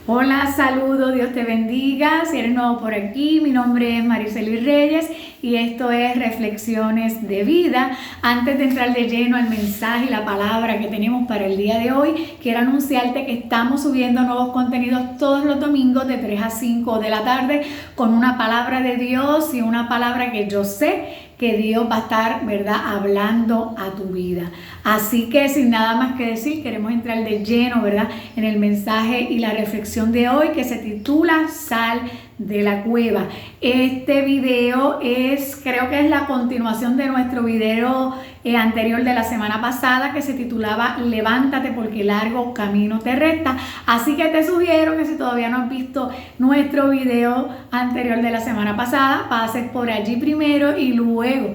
Hola, saludos, Dios te bendiga. Si eres nuevo por aquí, mi nombre es Mariceli Reyes y esto es Reflexiones de Vida. Antes de entrar de lleno al mensaje y la palabra que tenemos para el día de hoy, quiero anunciarte que estamos subiendo nuevos contenidos todos los domingos de 3 a 5 de la tarde con una palabra de Dios y una palabra que yo sé que Dios va a estar, ¿verdad?, hablando a tu vida. Así que sin nada más que decir, queremos entrar de lleno, ¿verdad?, en el mensaje y la reflexión de hoy que se titula Sal de la Cueva. Este video creo que es la continuación de nuestro video anterior de la semana pasada que se titulaba Levántate porque largo camino te resta. Así que te sugiero que si todavía no has visto nuestro video anterior de la semana pasada, pases por allí primero y luego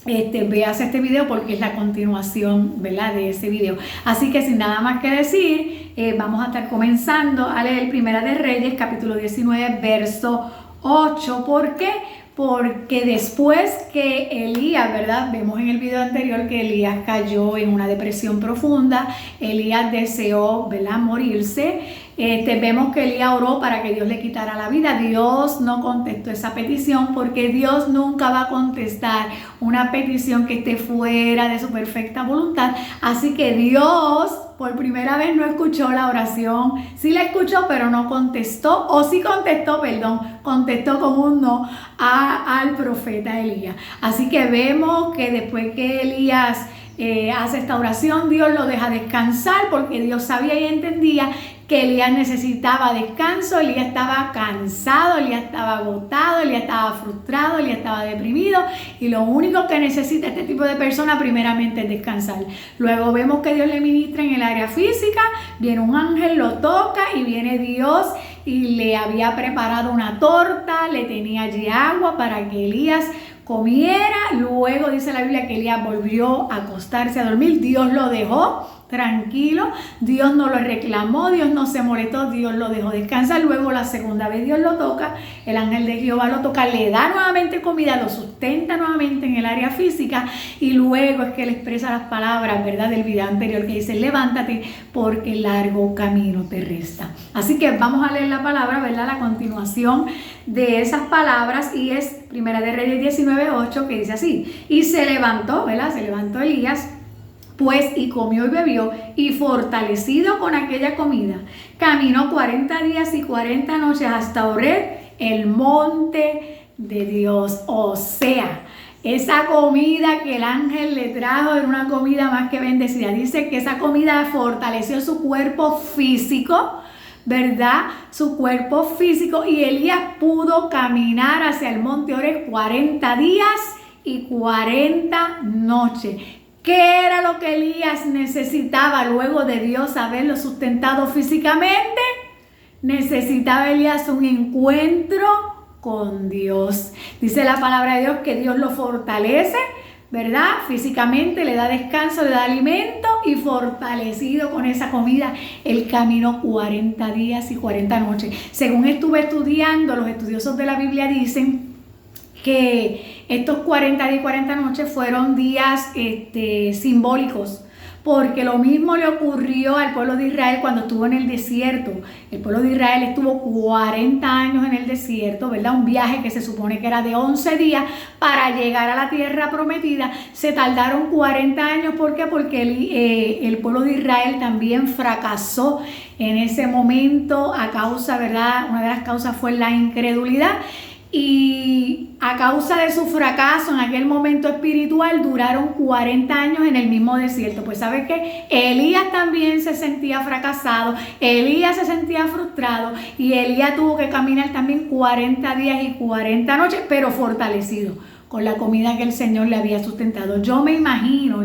veas este video porque es la continuación, ¿verdad?, de ese video. Así que sin nada más que decir, vamos a estar comenzando a leer Primera de Reyes, capítulo 19, verso 8. ¿Por qué? Porque después que Elías, ¿verdad?, vemos en el video anterior que Elías cayó en una depresión profunda, Elías deseó, ¿verdad?, morirse. Vemos que Elías oró para que Dios le quitara la vida. Dios no contestó esa petición porque Dios nunca va a contestar una petición que esté fuera de su perfecta voluntad. Al que Dios por primera vez no escuchó la oración. Sí la escuchó, pero no contestó, o sí contestó, perdón, contestó con un no al profeta Elías. Así que vemos que después que Elías hace esta oración, Dios lo deja descansar porque Dios sabía y entendía que Elías necesitaba descanso. Elías estaba cansado, Elías estaba agotado, Elías estaba frustrado, Elías estaba deprimido y lo único que necesita este tipo de persona primeramente es descansar. Luego vemos que Dios le ministra en el área física, viene un ángel, lo toca y viene Dios y le había preparado una torta, le tenía allí agua para que Elías comiera. Luego dice la Biblia que Elías volvió a acostarse a dormir. Dios lo dejó tranquilo, Dios no lo reclamó, Dios no se molestó, Dios lo dejó descansar. Luego la segunda vez Dios lo toca, el ángel de Jehová lo toca, le da nuevamente comida, lo sustenta nuevamente en el área física y luego es que le expresa las palabras, ¿verdad?, del video anterior que dice levántate porque largo camino te resta. Así que vamos a leer la palabra, ¿verdad?, la continuación de esas palabras y es Primera de Reyes 19:8 que dice así: y se levantó, ¿verdad?, se levantó Elías pues y comió y bebió y fortalecido con aquella comida caminó 40 días y 40 noches hasta Horeb, el monte de Dios. O sea, esa comida que el ángel le trajo era una comida más que bendecida. Dice que esa comida fortaleció su cuerpo físico, ¿verdad?, su cuerpo físico, y Elías pudo caminar hacia el monte Horeb 40 días y 40 noches. ¿Qué era lo que Elías necesitaba luego de Dios haberlo sustentado físicamente? Necesitaba Elías un encuentro con Dios. Dice la palabra de Dios que Dios lo fortalece, ¿verdad?, físicamente, le da descanso, le da alimento y fortalecido con esa comida, él caminó 40 días y 40 noches. Según estuve estudiando, los estudiosos de la Biblia dicen que estos 40 días y 40 noches fueron días simbólicos, porque lo mismo le ocurrió al pueblo de Israel cuando estuvo en el desierto. El pueblo de Israel estuvo 40 años en el desierto, ¿verdad?, un viaje que se supone que era de 11 días para llegar a la tierra prometida. Se tardaron 40 años, ¿por qué? Porque el pueblo de Israel también fracasó en ese momento a causa, ¿verdad?, una de las causas fue la incredulidad. Y a causa de su fracaso en aquel momento espiritual duraron 40 años en el mismo desierto. Pues ¿sabes qué? Elías también se sentía fracasado, Elías se sentía frustrado y Elías tuvo que caminar también 40 días y 40 noches, pero fortalecido con la comida que el Señor le había sustentado. Yo me imagino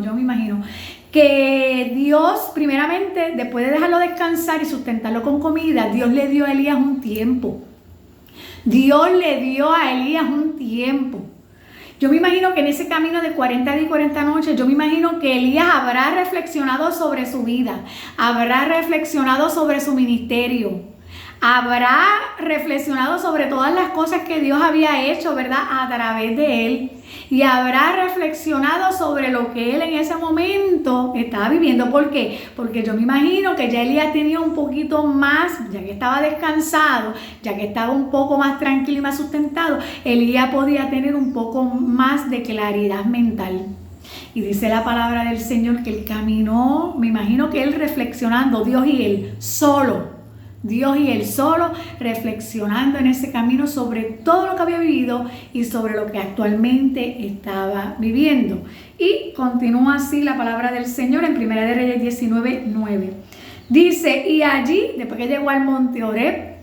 que Dios primeramente, después de dejarlo descansar y sustentarlo con comida, Dios le dio a Elías un tiempo. Dios le dio a Elías un tiempo. Yo me imagino que en ese camino de 40 días y 40 noches, yo me imagino que Elías habrá reflexionado sobre su vida, habrá reflexionado sobre su ministerio, Habrá reflexionado sobre todas las cosas que Dios había hecho, ¿verdad? A través de él. Y habrá reflexionado sobre lo que él en ese momento estaba viviendo. ¿Por qué? Porque yo me imagino que ya Elías tenía un poquito más, ya que estaba descansado, ya que estaba un poco más tranquilo y más sustentado, Elías podía tener un poco más de claridad mental. Y dice la palabra del Señor que él caminó, me imagino que él reflexionando, Dios y él solo, reflexionando en ese camino sobre todo lo que había vivido y sobre lo que actualmente estaba viviendo. Y continúa así la palabra del Señor en 1 de Reyes 19:9. Dice, y allí, después que llegó al monte Horeb,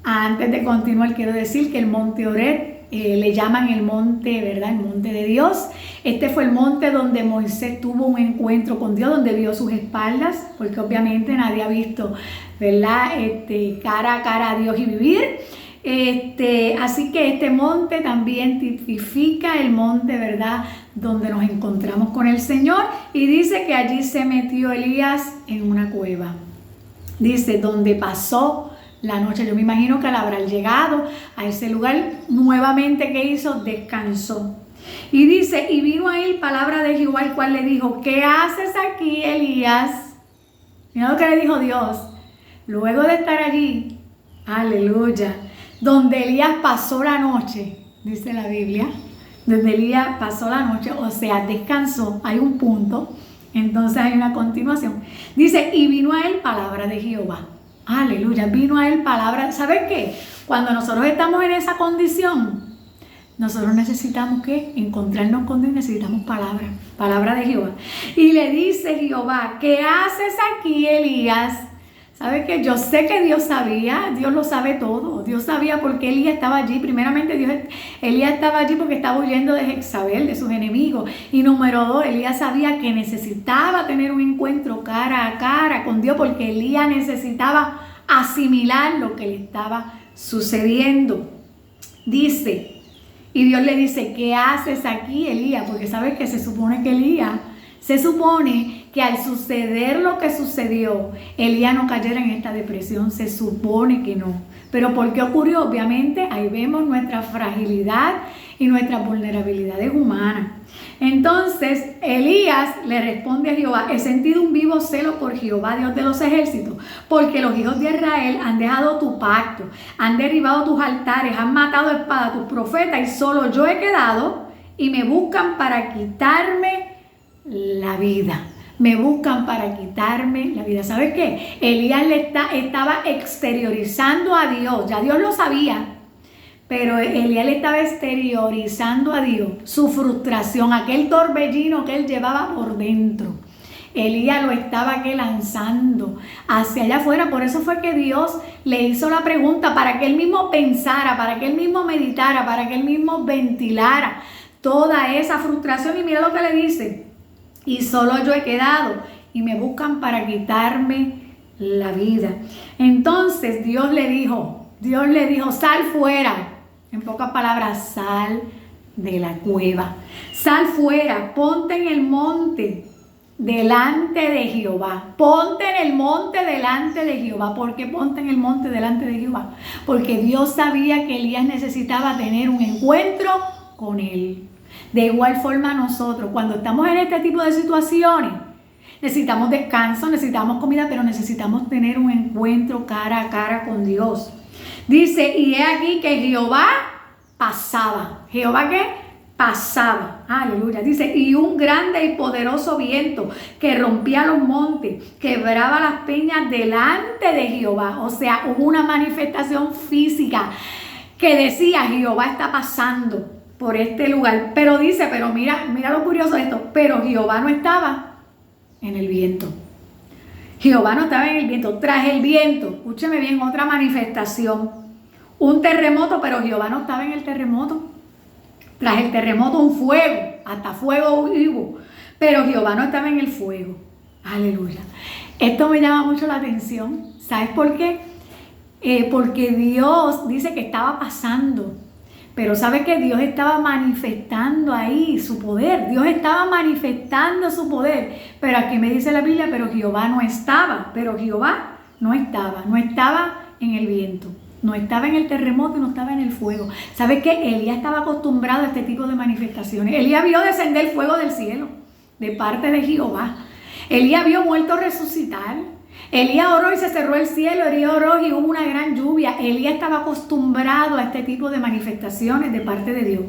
antes de continuar quiero decir que el monte Horeb le llaman el monte, ¿verdad? El monte de Dios. Este fue el monte donde Moisés tuvo un encuentro con Dios, donde vio sus espaldas, porque obviamente nadie ha visto, ¿verdad? Cara a cara a Dios y vivir. Así que este monte también tipifica el monte, ¿verdad? Donde nos encontramos con el Señor. Y dice que allí se metió Elías en una cueva. Dice, donde pasó la noche. Yo me imagino que al haber llegado a ese lugar, nuevamente, ¿qué hizo? Descansó. Y dice, y vino a él palabra de Jehová, el cual le dijo, ¿qué haces aquí, Elías? Mira lo que le dijo Dios. Luego de estar allí, aleluya, donde Elías pasó la noche, dice la Biblia, donde Elías pasó la noche, o sea, descansó, hay un punto, entonces hay una continuación. Dice, y vino a él palabra de Jehová. Aleluya, vino a él palabra. ¿Sabes qué? Cuando nosotros estamos en esa condición, nosotros necesitamos ¿qué? Encontrarnos con Dios, necesitamos palabra de Jehová. Y le dice Jehová, ¿qué haces aquí, Elías? ¿Sabes qué? Yo sé que Dios sabía, Dios lo sabe todo. Dios sabía por qué Elías estaba allí. Primeramente, Elías estaba allí porque estaba huyendo de Jezabel, de sus enemigos. Y número 2, Elías sabía que necesitaba tener un encuentro cara a cara con Dios, porque Elías necesitaba asimilar lo que le estaba sucediendo. Dice, y Dios le dice, ¿qué haces aquí, Elías? Porque sabes que se supone que al suceder lo que sucedió, Elías no cayera en esta depresión, se supone que no. Pero ¿por qué ocurrió? Obviamente ahí vemos nuestra fragilidad y nuestras vulnerabilidades humanas. Entonces Elías le responde a Jehová, he sentido un vivo celo por Jehová, Dios de los ejércitos, porque los hijos de Israel han dejado tu pacto, han derribado tus altares, han matado a espada a tus profetas, y solo yo he quedado, y me buscan para quitarme la vida. Me buscan para quitarme la vida. ¿Sabes qué? Elías estaba exteriorizando a Dios. Ya Dios lo sabía. Pero Elías le estaba exteriorizando a Dios su frustración, aquel torbellino que él llevaba por dentro. Elías lo estaba lanzando hacia allá afuera. Por eso fue que Dios le hizo la pregunta, para que él mismo pensara, para que él mismo meditara, para que él mismo ventilara toda esa frustración. Y mira lo que le dice. Y solo yo he quedado, y me buscan para quitarme la vida. Entonces Dios le dijo, sal fuera. En pocas palabras, sal de la cueva. Sal fuera, ponte en el monte delante de Jehová. Ponte en el monte delante de Jehová. ¿Por qué ponte en el monte delante de Jehová? Porque Dios sabía que Elías necesitaba tener un encuentro con él. De igual forma nosotros, cuando estamos en este tipo de situaciones, necesitamos descanso, necesitamos comida, pero necesitamos tener un encuentro cara a cara con Dios. Dice, y he aquí que Jehová pasaba. ¿Jehová qué? Pasaba. Aleluya. Dice, y un grande y poderoso viento que rompía los montes, quebraba las peñas delante de Jehová. O sea, hubo una manifestación física que decía, Jehová está pasando por este lugar. Pero dice, mira lo curioso de esto, pero Jehová no estaba en el viento. Jehová no estaba en el viento. Tras el viento, escúcheme bien, otra manifestación. Un terremoto, pero Jehová no estaba en el terremoto. Tras el terremoto, un fuego, hasta fuego vivo, pero Jehová no estaba en el fuego. Aleluya. Esto me llama mucho la atención. ¿Sabes por qué? Porque Dios dice que estaba pasando. Pero ¿sabe qué? Dios estaba manifestando ahí su poder. Dios estaba manifestando su poder. Pero aquí me dice la Biblia, pero Jehová no estaba. Pero Jehová no estaba. No estaba en el viento, no estaba en el terremoto y no estaba en el fuego. ¿Sabes qué? Elías estaba acostumbrado a este tipo de manifestaciones. Elías vio descender el fuego del cielo de parte de Jehová. Elías vio muertos resucitar. Elías oró y se cerró el cielo. Elías oró y hubo una gran lluvia. Elías estaba acostumbrado a este tipo de manifestaciones de parte de Dios.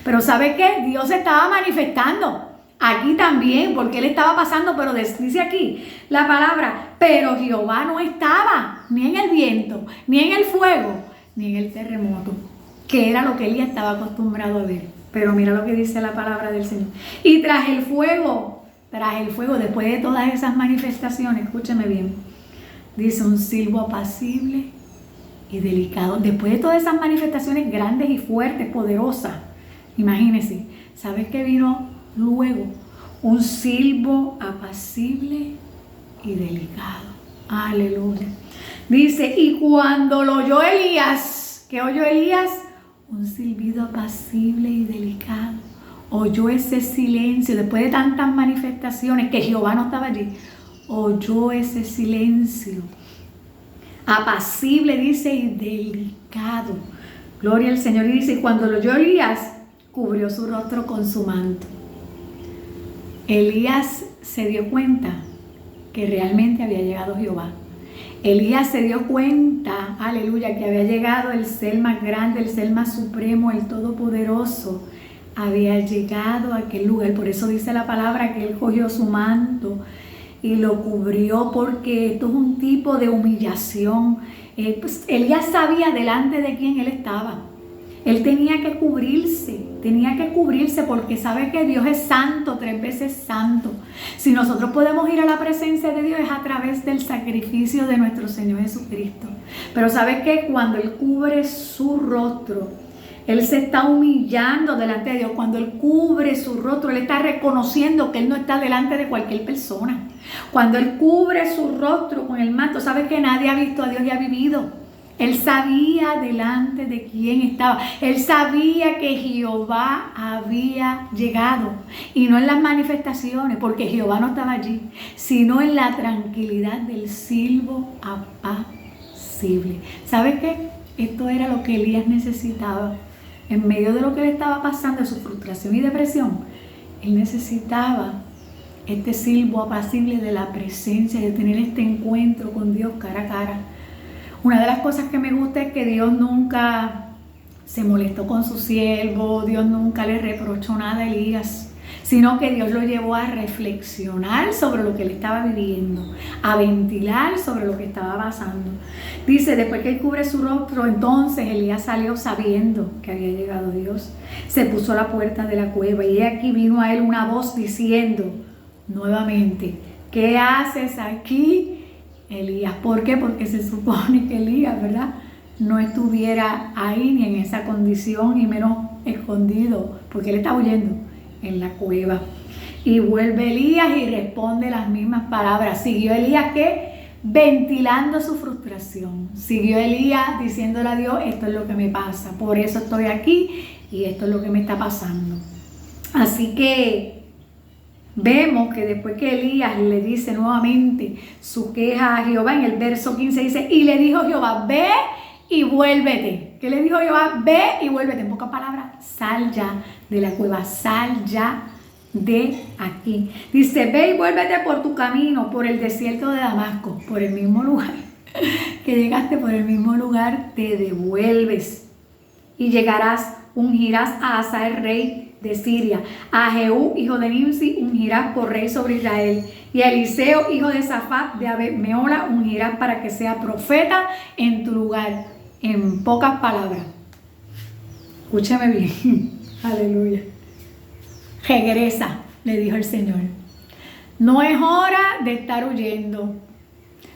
Pero ¿sabe qué? Dios estaba manifestando aquí también, porque él estaba pasando, pero dice aquí la palabra, pero Jehová no estaba ni en el viento, ni en el fuego, ni en el terremoto, que era lo que Elías estaba acostumbrado a ver. Pero mira lo que dice la palabra del Señor. Y tras el fuego, después de todas esas manifestaciones, escúcheme bien, dice un silbo apacible y delicado. Después de todas esas manifestaciones grandes y fuertes, poderosas, imagínense, ¿sabes qué vino luego? Un silbo apacible y delicado. Aleluya. Dice, y cuando lo oyó Elías, ¿qué oyó Elías? Un silbido apacible y delicado. Oyó ese silencio después de tantas manifestaciones que Jehová no estaba allí. Oyó ese silencio apacible, dice, y delicado. Gloria al Señor. Y dice, cuando lo oyó Elías, cubrió su rostro con su manto. Elías se dio cuenta que realmente había llegado Jehová. Elías se dio cuenta, aleluya, que había llegado el ser más grande, el ser más supremo, el todopoderoso. Había llegado a aquel lugar. Por eso dice la palabra que él cogió su manto y lo cubrió, porque esto es un tipo de humillación. Pues Elías sabía delante de quién él estaba. Él tenía que cubrirse porque sabe que Dios es santo, 3 veces santo. Si nosotros podemos ir a la presencia de Dios es a través del sacrificio de nuestro Señor Jesucristo. Pero sabe que cuando Él cubre su rostro, Él se está humillando delante de Dios. Cuando Él cubre su rostro, Él está reconociendo que Él no está delante de cualquier persona. Cuando Él cubre su rostro con el manto, sabe que nadie ha visto a Dios y ha vivido. Él sabía delante de quién estaba. Él sabía que Jehová había llegado. Y no en las manifestaciones, porque Jehová no estaba allí, sino en la tranquilidad del silbo apacible. ¿Sabe qué? Esto era lo que Elías necesitaba. En medio de lo que le estaba pasando, de su frustración y depresión, él necesitaba este silbo apacible de la presencia, de tener este encuentro con Dios cara a cara. Una de las cosas que me gusta es que Dios nunca se molestó con su siervo, Dios nunca le reprochó nada a Elías, sino que Dios lo llevó a reflexionar sobre lo que él estaba viviendo, a ventilar sobre lo que estaba pasando. Dice, después que él cubre su rostro, entonces Elías salió sabiendo que había llegado Dios. Se puso a la puerta de la cueva y aquí vino a él una voz diciendo nuevamente, ¿qué haces aquí, Elías? ¿Por qué? Porque se supone que Elías, ¿verdad?, no estuviera ahí ni en esa condición, y menos escondido, porque él estaba huyendo en la cueva. Y vuelve Elías y responde las mismas palabras. Siguió Elías, ¿qué? Ventilando su frustración. Siguió Elías diciéndole a Dios, esto es lo que me pasa, por eso estoy aquí y esto es lo que me está pasando. Así que vemos que después que Elías le dice nuevamente su queja a Jehová, en el verso 15 dice, y le dijo Jehová, ve y vuélvete. ¿Qué le dijo Jehová? Ve y vuélvete. En pocas palabras, sal ya de la cueva, sal ya de aquí. Dice, ve y vuélvete por tu camino, por el desierto de Damasco, por el mismo lugar que llegaste, por el mismo lugar te devuelves. Y llegarás, ungirás a Asa el rey de Siria, a Jehú hijo de Nimsi ungirás por rey sobre Israel, y a Eliseo hijo de Safat de Abed-meola ungirás para que sea profeta en tu lugar. En pocas palabras, escúchame bien, aleluya, regresa, le dijo el Señor. No es hora de estar huyendo,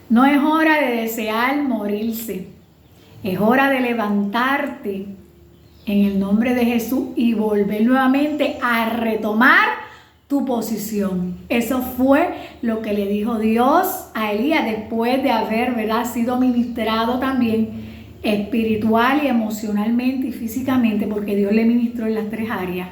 no es hora de desear morirse, es hora de levantarte en el nombre de Jesús y volver nuevamente a retomar tu posición. Eso fue lo que le dijo Dios a Elías después de haber, ¿verdad?, sido ministrado también espiritual y emocionalmente y físicamente, porque Dios le ministró en las 3 áreas.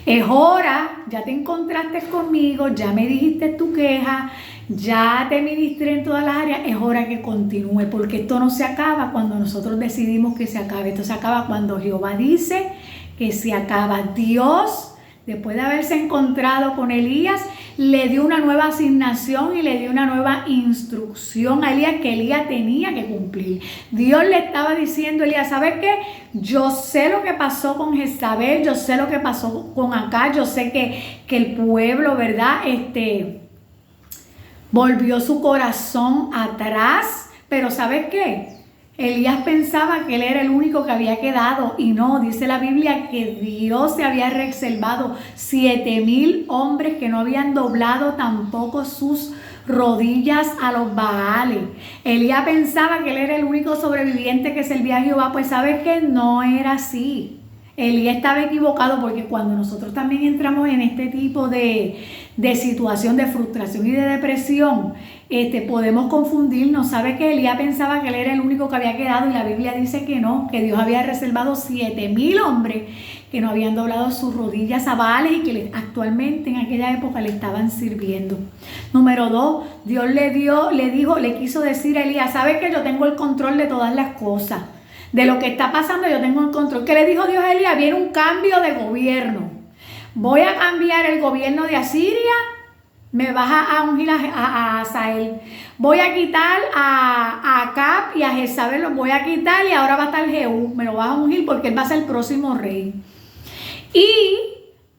Es hora, ya te encontraste conmigo, ya me dijiste tu queja, ya te ministré en todas las áreas, es hora que continúe, porque esto no se acaba cuando nosotros decidimos que se acabe, esto se acaba cuando Jehová dice que se acaba. Dios, después de haberse encontrado con Elías, le dio una nueva asignación y le dio una nueva instrucción a Elías que Elías tenía que cumplir. Dios le estaba diciendo a Elías, ¿sabes qué? Yo sé lo que pasó con Jezabel, yo sé lo que pasó con Acab, yo sé que el pueblo, ¿verdad? Volvió su corazón atrás, pero ¿sabes qué? Elías pensaba que él era el único que había quedado y no, dice la Biblia que Dios se había reservado 7,000 hombres que no habían doblado tampoco sus rodillas a los Baales. Elías pensaba que él era el único sobreviviente que servía a Jehová, pues sabes que no era así. Elías estaba equivocado, porque cuando nosotros también entramos en este tipo de situación de frustración y de depresión, podemos confundirnos. ¿Sabe que Elías pensaba que él era el único que había quedado? Y la Biblia dice que no, que Dios había reservado 7,000 hombres que no habían doblado sus rodillas a Baales y que actualmente en aquella época le estaban sirviendo. Número 2, Dios le quiso decir a Elías, ¿sabe que yo tengo el control de todas las cosas? De lo que está pasando yo tengo el control. ¿Qué le dijo Dios a Elías? Viene un cambio de gobierno. Voy a cambiar el gobierno de Asiria. Me vas a ungir a Hazael. Voy a quitar a Acab y a Jezabel. Los voy a quitar y ahora va a estar Jehú. Me lo vas a ungir porque él va a ser el próximo rey. Y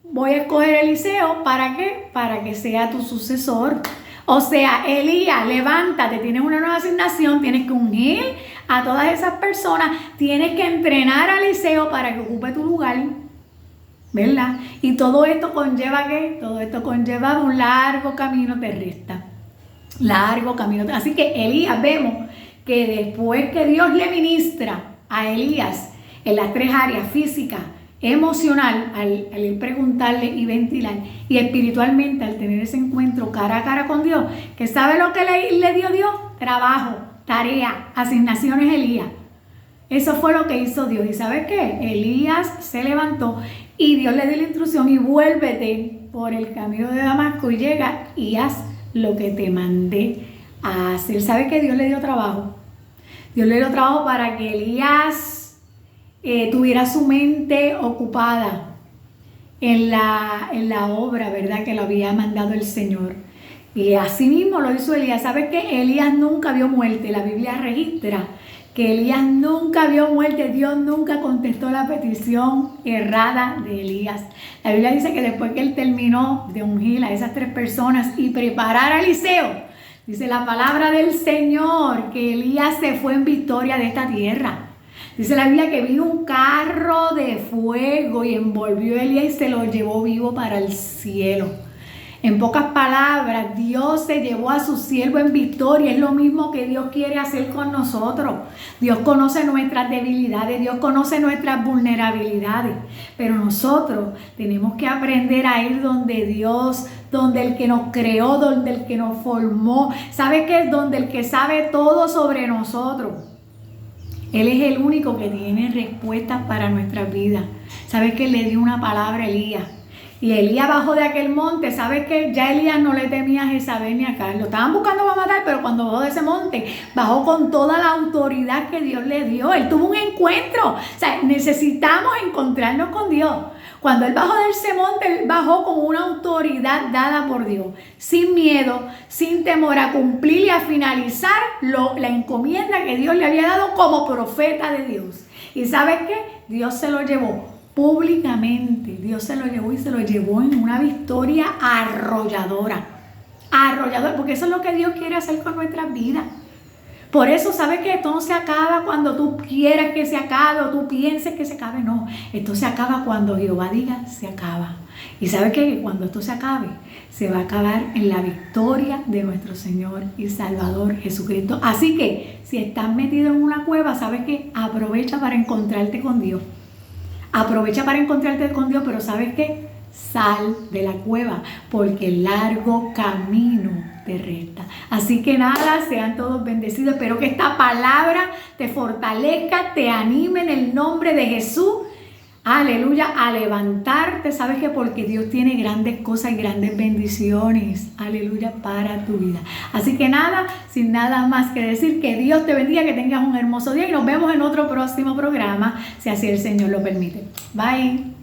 voy a escoger a Eliseo. ¿Para qué? Para que sea tu sucesor. O sea, Elías, levántate, tienes una nueva asignación, tienes que ungir a todas esas personas, tienes que entrenar a Eliseo para que ocupe tu lugar, ¿verdad? Y todo esto conlleva ¿qué? Todo esto conlleva un largo camino terrestre, largo camino. Así que Elías, vemos que después que Dios le ministra a Elías en las 3 áreas, física, emocional, al preguntarle y ventilar, y espiritualmente al tener ese encuentro cara a cara con Dios, que sabe lo que le dio Dios, trabajo, tarea, asignaciones. Elías, eso fue lo que hizo Dios. ¿Y sabes qué? Elías se levantó y Dios le dio la instrucción, y vuélvete por el camino de Damasco y llega y haz lo que te mandé a hacer. ¿Sabe que Dios le dio trabajo? Dios le dio trabajo para que Elías tuviera su mente ocupada en la obra, ¿verdad?, que lo había mandado el Señor. Y así mismo lo hizo Elías. ¿Sabes qué? Elías nunca vio muerte. La Biblia registra que Elías nunca vio muerte. Dios nunca contestó la petición errada de Elías. La Biblia dice que después que él terminó de ungir a esas 3 personas y preparar a Eliseo, dice la palabra del Señor que Elías se fue en victoria de esta tierra. Dice la Biblia que vino un carro de fuego y envolvió a Elías y se lo llevó vivo para el cielo. En pocas palabras, Dios se llevó a su siervo en victoria. Es lo mismo que Dios quiere hacer con nosotros. Dios conoce nuestras debilidades, Dios conoce nuestras vulnerabilidades, pero nosotros tenemos que aprender a ir donde Dios, donde el que nos creó, donde el que nos formó. ¿Sabe qué? Donde el que sabe todo sobre nosotros. Él es el único que tiene respuestas para nuestras vidas. ¿Sabes que le dio una palabra a Elías? Y Elías bajó de aquel monte. ¿Sabes que ya Elías no le temía a Jezabel ni a Acab? Lo estaban buscando para matar, pero cuando bajó de ese monte, bajó con toda la autoridad que Dios le dio. Él tuvo un encuentro. O sea, necesitamos encontrarnos con Dios. Cuando él bajó de ese monte, él bajó con una autoridad dada por Dios, sin miedo, sin temor, a cumplir y a finalizar la encomienda que Dios le había dado como profeta de Dios. ¿Y sabes qué? Dios se lo llevó públicamente. Dios se lo llevó y se lo llevó en una victoria arrolladora. Arrolladora, porque eso es lo que Dios quiere hacer con nuestras vidas. Por eso, ¿sabes que esto no se acaba cuando tú quieras que se acabe o tú pienses que se acabe? No, esto se acaba cuando Jehová diga se acaba. Y ¿sabes qué? Cuando esto se acabe, se va a acabar en la victoria de nuestro Señor y Salvador Jesucristo. Así que, si estás metido en una cueva, ¿sabes qué? Aprovecha para encontrarte con Dios. Aprovecha para encontrarte con Dios, pero ¿sabes qué? Sal de la cueva, porque el largo camino te resta. Así que nada, sean todos bendecidos. Espero que esta palabra te fortalezca, te anime en el nombre de Jesús aleluya, a levantarte. ¿Sabes qué? Porque Dios tiene grandes cosas y grandes bendiciones, aleluya, para tu vida. Así que nada, sin nada más que decir, que Dios te bendiga, que tengas un hermoso día y nos vemos en otro próximo programa, si así el Señor lo permite. Bye.